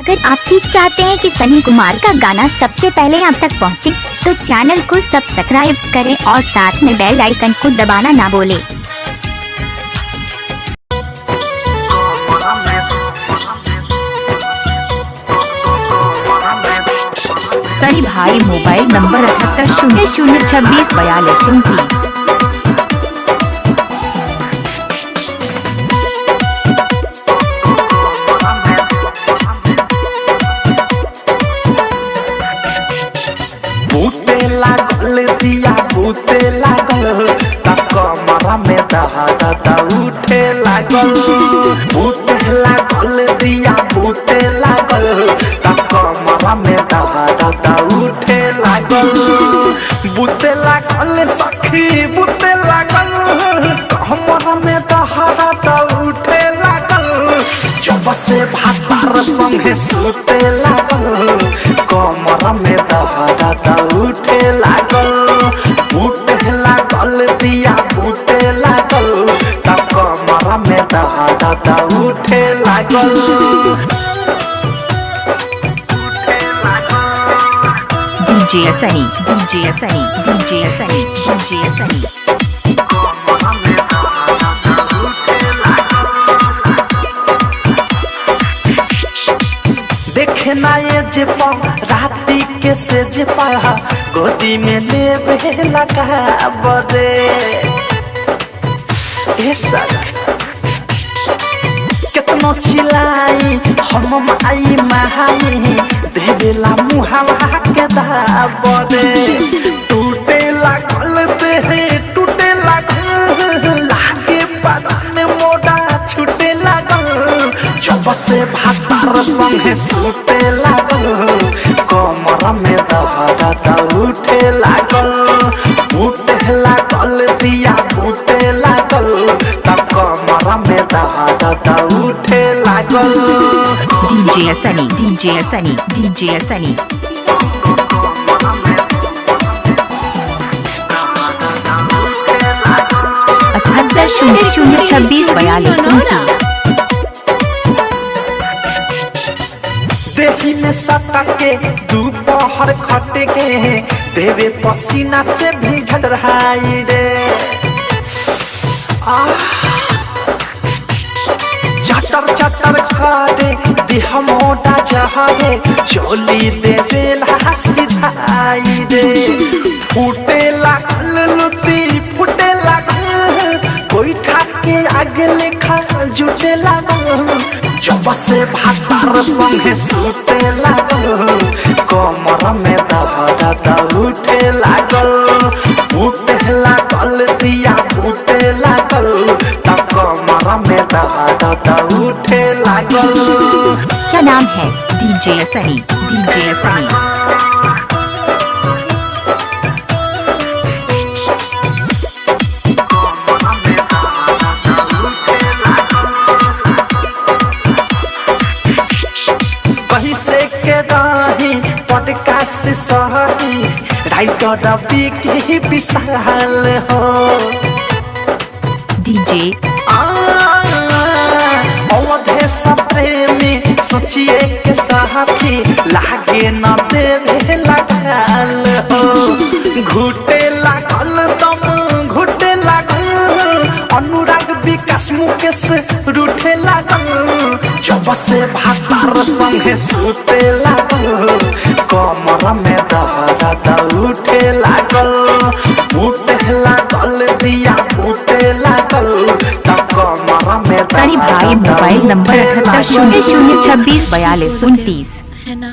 अगर आप भी चाहते हैं कि सनी कुमार का गाना सबसे पहले आप तक पहुंचे, तो चैनल को सब्सक्राइब करें और साथ में बेल आइकन को दबाना ना भूलें। सनी भाई मोबाइल नंबर 7800264229। बूते लागल दिया बूते लागल कमरा में दहाड़ा उठे लागल। बूते लागल दिया बूते लागल कमरा में दहाड़ा उठे लागल। बूते लागल सखी बूते लागल कमरा में दहाड़ा उठे लागल। जब से भातार संगे सुते लागल कमरा में दहाड़ा उठे लागल। बूटे लागल दिया बूटे लागल कमरा में दहाड़ा उठे लागल। DJ Sunny, DJ Sunny, DJ Sunny, DJ Sunny। देखे ना ये जे राती के से जे गोदी में लेबे लगा बदे कितनो चिल्लाई हम माई महाई देवेला मुहावा के दाबदे। टूटे लागल देहे टूटे लागल लागे परान मोड़ा छूटे लागल। जब से भातार संगे सुते लागल कमरा में दहाड़ा उठे लागल। बूटे लागल दिया बूटे लागल कमरा में दहाड़ा उठे लागल। DJ Sunny, DJ Sunny, DJ Sunny। 7800264229। देही में सटा के दोपहर खट के देवे पसीना से भीजल रहाई रे। चटर चटर करे देह मोटा जहारे चोली देवे सीधाई रे। फूटे लागल लुती फूटे लागल कोई ठाके आगे लेखा जुटे लागल। जब से भातार संगे सुते लागल कमरा में दहाड़ा उठे लागल। बूटे लागल दिया बूटे लागल कमरा में दहाड़ा उठे लागल। क्या नाम है? DJ Sunny, DJ Sunny। से के दाही पॉडकास्ट सहरी राइटर रवि की विशाल हो। DJ अवधे प्रेमी सोचिए के साथी लागे न देवे लगाल हो। घुटे लागल दम घुटे लागल अनुराग विकास मुकेश रूठे लागल। जब से भातार संगे सुते लागल कमरा में दहाड़ा उठे लागल। बूटे लागल दिया बूटे लागल कमरा में। सनी भाई मोबाइल नंबर 7800264229 है ना।